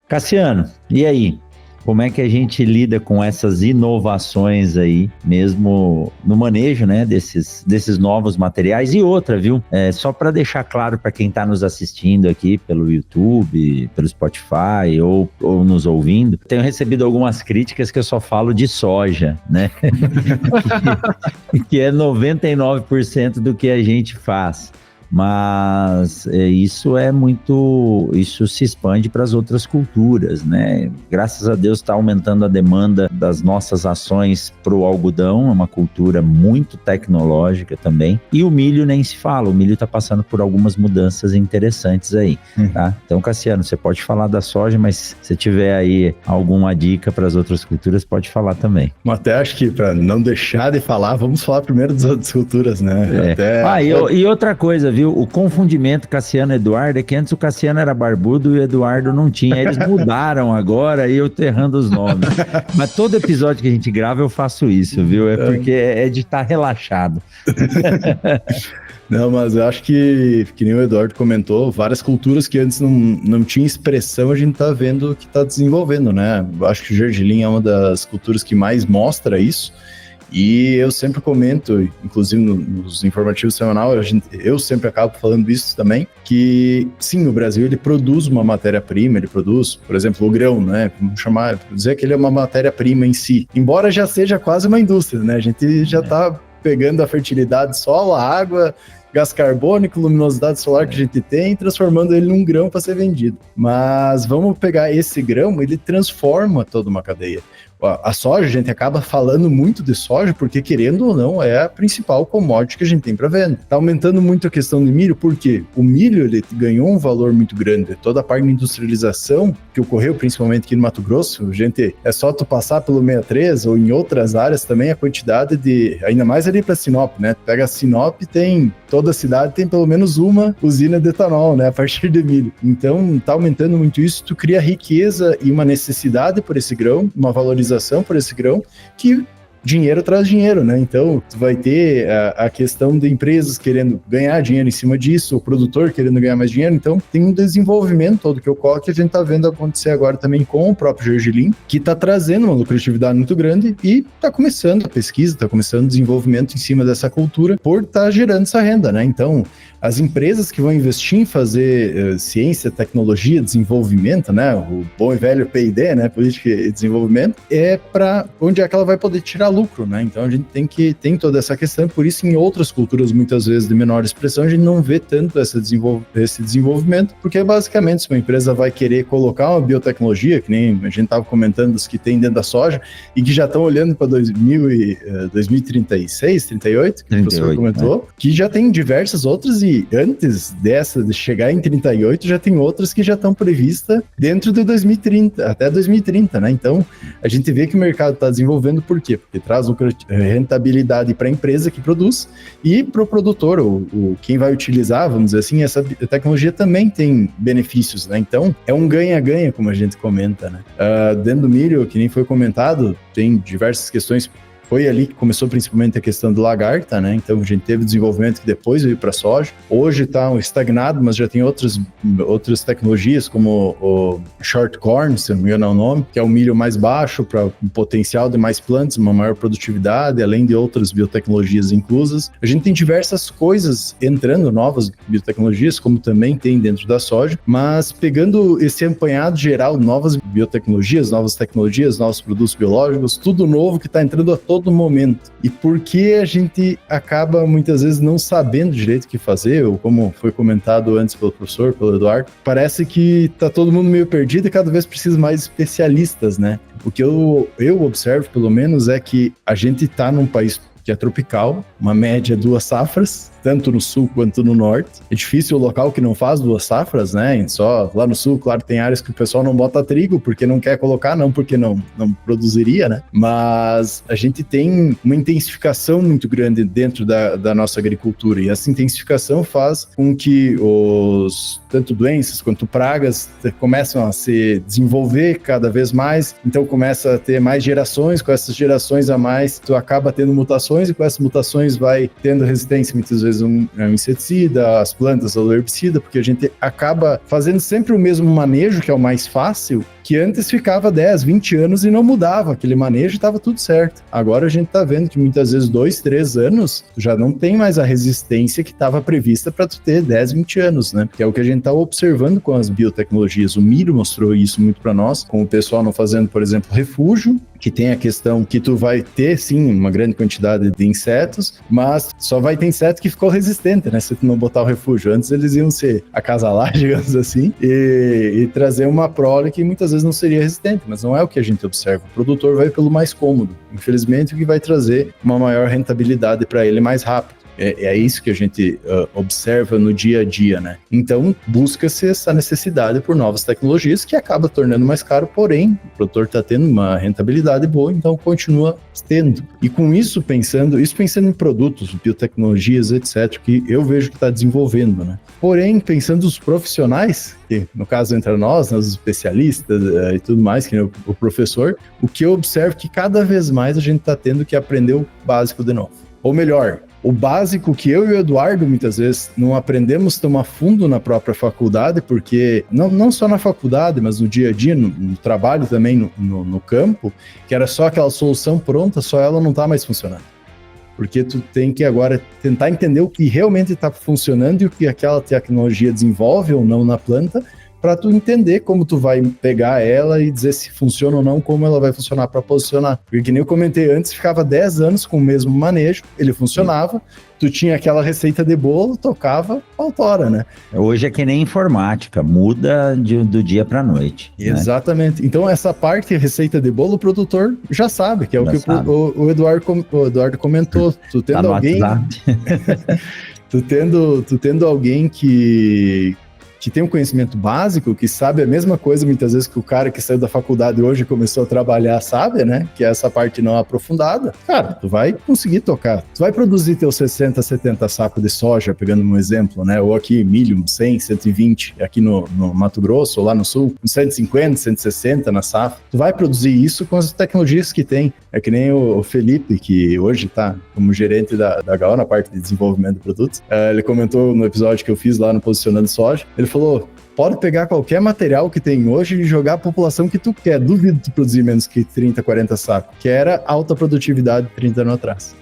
Cassiano, e aí? Como é que a gente lida com essas inovações aí, mesmo no manejo, né, desses novos materiais? E outra, viu? Só para deixar claro para quem está nos assistindo aqui pelo YouTube, pelo Spotify ou nos ouvindo, tenho recebido algumas críticas que eu só falo de soja, né? que é 99% do que a gente faz. Mas isso se expande para as outras culturas, né? Graças a Deus está aumentando a demanda das nossas ações para o algodão, é uma cultura muito tecnológica também, e o milho nem se fala, o milho está passando por algumas mudanças interessantes aí, tá? Então, Cassiano, você pode falar da soja, mas se tiver aí alguma dica para as outras culturas, pode falar também. Até acho que para não deixar de falar, vamos falar primeiro das outras culturas, né? E outra coisa, viu? O confundimento Cassiano-Eduardo é que antes o Cassiano era barbudo e o Eduardo não tinha. Eles mudaram agora e eu tô errando os nomes. Mas todo episódio que a gente grava eu faço isso, viu? É porque é de estar relaxado. Não, mas eu acho que nem o Eduardo comentou, várias culturas que antes não tinha expressão, a gente tá vendo que tá desenvolvendo, né? Eu acho que o gergelim é uma das culturas que mais mostra isso. E eu sempre comento, inclusive nos informativos semanais, eu sempre acabo falando isso também, que sim, o Brasil ele produz uma matéria-prima, ele produz, por exemplo, o grão, né? Vamos dizer que ele é uma matéria-prima em si, embora já seja quase uma indústria, né? A gente já tá pegando a fertilidade solo, a água, gás carbônico, luminosidade solar que a gente tem, transformando ele num grão para ser vendido. Mas vamos pegar esse grão, ele transforma toda uma cadeia. A soja, a gente acaba falando muito de soja porque, querendo ou não, é a principal commodity que a gente tem para venda. Tá aumentando muito a questão do milho, porque o milho ele ganhou um valor muito grande. Toda a parte de industrialização que ocorreu, principalmente aqui no Mato Grosso, gente, é só tu passar pelo 63 ou em outras áreas também, a quantidade de, ainda mais ali para Sinop, né? Tu pega Sinop, toda a cidade tem pelo menos uma usina de etanol, né? A partir de milho. Então, tá aumentando muito isso, tu cria riqueza e uma necessidade por esse grão, uma valorização por esse grão, que dinheiro traz dinheiro, né? Então, tu vai ter a questão de empresas querendo ganhar dinheiro em cima disso, o produtor querendo ganhar mais dinheiro. Então, tem um desenvolvimento todo que ocorre que a gente tá vendo acontecer agora também com o próprio gergelim, que tá trazendo uma lucratividade muito grande e tá começando a pesquisa, tá começando o desenvolvimento em cima dessa cultura por tá gerando essa renda, né? Então, as empresas que vão investir em fazer ciência, tecnologia, desenvolvimento, né, o bom e velho P&D, né, política e desenvolvimento, é para onde é que ela vai poder tirar lucro, né? Então a gente tem toda essa questão, por isso em outras culturas, muitas vezes de menor expressão, a gente não vê tanto esse desenvolvimento, porque basicamente se uma empresa vai querer colocar uma biotecnologia, que nem a gente estava comentando dos que tem dentro da soja, e que já estão olhando para 2036, 38, que o professor comentou, né? Que já tem diversas outras e antes dessa, de chegar em 38, já tem outras que já estão previstas dentro de 2030, até 2030, né? Então, a gente vê que o mercado está desenvolvendo, por quê? Porque traz rentabilidade para a empresa que produz e para o produtor, ou quem vai utilizar, vamos dizer assim, essa tecnologia também tem benefícios, né? Então, é um ganha-ganha, como a gente comenta, né? Dentro do milho, que nem foi comentado, tem diversas questões. Foi ali que começou principalmente a questão do lagarta, né? Então a gente teve desenvolvimento que depois veio para a soja. Hoje está estagnado, mas já tem outras tecnologias, como o short corn, se não me engano é o nome, que é o milho mais baixo para um potencial de mais plantas, uma maior produtividade, além de outras biotecnologias inclusas. A gente tem diversas coisas entrando, novas biotecnologias, como também tem dentro da soja, mas pegando esse apanhado geral, novas biotecnologias, novas tecnologias, novos produtos biológicos, tudo novo que está entrando a todo momento. E por que a gente acaba muitas vezes não sabendo direito o que fazer, ou como foi comentado antes pelo professor, pelo Eduardo, parece que tá todo mundo meio perdido e cada vez precisa mais especialistas, né? O que eu observo, pelo menos, é que a gente tá num país que é tropical, uma média 2 safras, tanto no sul quanto no norte. É difícil o local que não faz 2 safras, né? Só lá no sul, claro, tem áreas que o pessoal não bota trigo porque não quer colocar, não porque não produziria, né? Mas a gente tem uma intensificação muito grande dentro da nossa agricultura, e essa intensificação faz com que tanto doenças quanto pragas começam a se desenvolver cada vez mais, então começa a ter mais gerações, com essas gerações a mais, tu acaba tendo mutações, e com essas mutações vai tendo resistência muitas vezes vezes um inseticida, as plantas ou herbicida, porque a gente acaba fazendo sempre o mesmo manejo, que é o mais fácil, que antes ficava 10, 20 anos e não mudava aquele manejo e estava tudo certo. Agora a gente está vendo que muitas vezes 2, 3 anos, tu já não tem mais a resistência que estava prevista para tu ter 10, 20 anos, né? Que é o que a gente está observando com as biotecnologias. O milho mostrou isso muito para nós, com o pessoal não fazendo, por exemplo, refúgio, que tem a questão que tu vai ter, sim, uma grande quantidade de insetos, mas só vai ter inseto que ficou resistente, né? Se tu não botar o refúgio. Antes eles iam se acasalar, digamos assim, e trazer uma prole que muitas vezes não seria resistente, mas não é o que a gente observa. O produtor vai pelo mais cômodo. Infelizmente, o que vai trazer uma maior rentabilidade para ele mais rápido. É isso que a gente observa no dia a dia, né? Então, busca-se essa necessidade por novas tecnologias que acaba tornando mais caro, porém, o produtor está tendo uma rentabilidade boa, então continua tendo. E com isso, pensando em produtos, biotecnologias, etc., que eu vejo que está desenvolvendo, né? Porém, pensando nos profissionais, que no caso entre nós, os especialistas e tudo mais, que o professor, o que eu observo é que cada vez mais a gente está tendo que aprender o básico de novo. Ou melhor, o básico que eu e o Eduardo muitas vezes não aprendemos tão a fundo na própria faculdade, porque não só na faculdade, mas no dia a dia, no trabalho também, no campo, que era só aquela solução pronta, só ela não está mais funcionando. Porque tu tem que agora tentar entender o que realmente está funcionando e o que aquela tecnologia desenvolve ou não na planta, para tu entender como tu vai pegar ela e dizer se funciona ou não, como ela vai funcionar para posicionar. Porque que nem eu comentei antes, ficava 10 anos com o mesmo manejo, ele funcionava, tu tinha aquela receita de bolo, tocava, autora, né? Hoje é que nem informática, muda do dia para a noite. Exatamente. Né? Então essa parte, receita de bolo, o produtor já sabe, que é já o que o Eduardo comentou. Tu tendo alguém... tu tendo alguém que tem um conhecimento básico, que sabe a mesma coisa muitas vezes que o cara que saiu da faculdade hoje começou a trabalhar sabe, né? Que é essa parte não aprofundada. Cara, tu vai conseguir tocar. Tu vai produzir teus 60, 70 sacos de soja, pegando um exemplo, né? Ou aqui milho, 100, 120, aqui no Mato Grosso, ou lá no Sul, 150, 160 na safra. Tu vai produzir isso com as tecnologias que tem. É que nem o Felipe, que hoje está como gerente da HO na parte de desenvolvimento de produtos. Ele comentou no episódio que eu fiz lá no Posicionando Soja. Ele falou, pode pegar qualquer material que tem hoje e jogar a população que tu quer. Duvido tu produzir menos que 30, 40 sacos, que era alta produtividade 30 anos atrás.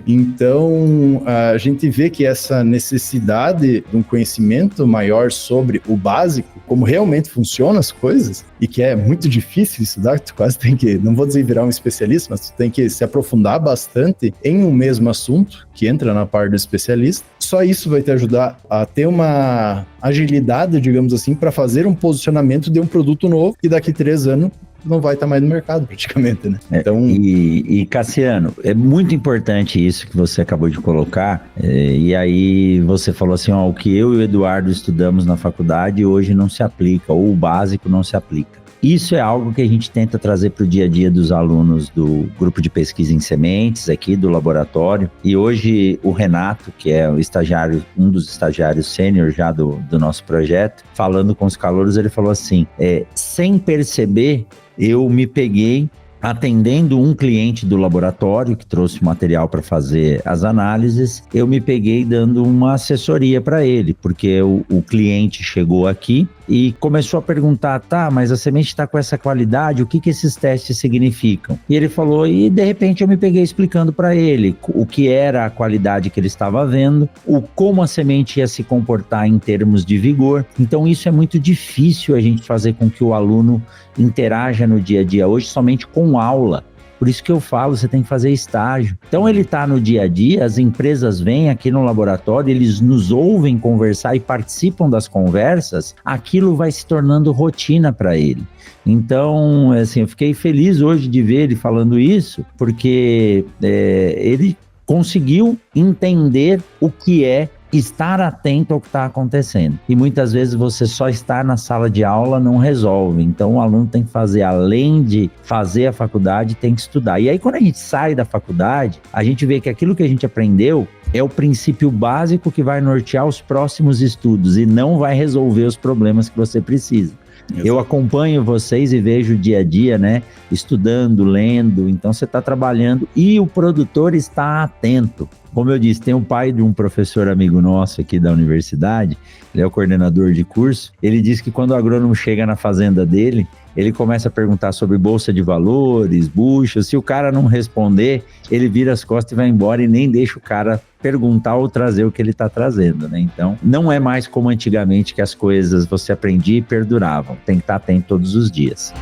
Então, a gente vê que essa necessidade de um conhecimento maior sobre o básico, como realmente funcionam as coisas, e que é muito difícil estudar, tu quase tem que, não vou dizer virar um especialista, mas tu tem que se aprofundar bastante em um mesmo assunto, que entra na parte do especialista. Só isso vai te ajudar a ter uma agilidade, digamos assim, para fazer um posicionamento de um produto novo, que daqui 3 anos não vai estar mais no mercado, praticamente, né? Então... E Cassiano, é muito importante isso que você acabou de colocar, e aí você falou assim, ó, o que eu e o Eduardo estudamos na faculdade hoje não se aplica, ou o básico não se aplica. Isso é algo que a gente tenta trazer para o dia a dia dos alunos do grupo de pesquisa em sementes aqui do laboratório. E hoje o Renato, que é o estagiário, um dos estagiários sênior já do nosso projeto, falando com os calouros, ele falou assim, sem perceber, eu me peguei atendendo um cliente do laboratório que trouxe material para fazer as análises, eu me peguei dando uma assessoria para ele, porque o cliente chegou aqui e começou a perguntar, tá, mas a semente está com essa qualidade, o que esses testes significam? E ele falou, e de repente eu me peguei explicando para ele o que era a qualidade que ele estava vendo, como a semente ia se comportar em termos de vigor. Então isso é muito difícil a gente fazer com que o aluno interaja no dia a dia hoje somente com aula. Por isso que eu falo, você tem que fazer estágio. Então ele está no dia a dia, as empresas vêm aqui no laboratório, eles nos ouvem conversar e participam das conversas, aquilo vai se tornando rotina para ele. Então, assim, eu fiquei feliz hoje de ver ele falando isso, porque ele conseguiu entender o que é estar atento ao que está acontecendo. E muitas vezes você só estar na sala de aula não resolve. Então o aluno tem que fazer, além de fazer a faculdade, tem que estudar. E aí quando a gente sai da faculdade, a gente vê que aquilo que a gente aprendeu é o princípio básico que vai nortear os próximos estudos e não vai resolver os problemas que você precisa. Eu acompanho vocês e vejo o dia a dia, né? Estudando, lendo, então você está trabalhando e o produtor está atento. Como eu disse, tem o pai de um professor amigo nosso aqui da universidade, ele é o coordenador de curso, ele diz que quando o agrônomo chega na fazenda dele, ele começa a perguntar sobre bolsa de valores, buchas, se o cara não responder, ele vira as costas e vai embora e nem deixa o cara perguntar ou trazer o que ele está trazendo, né? Então, não é mais como antigamente que as coisas você aprendia e perduravam, tem que estar atento todos os dias.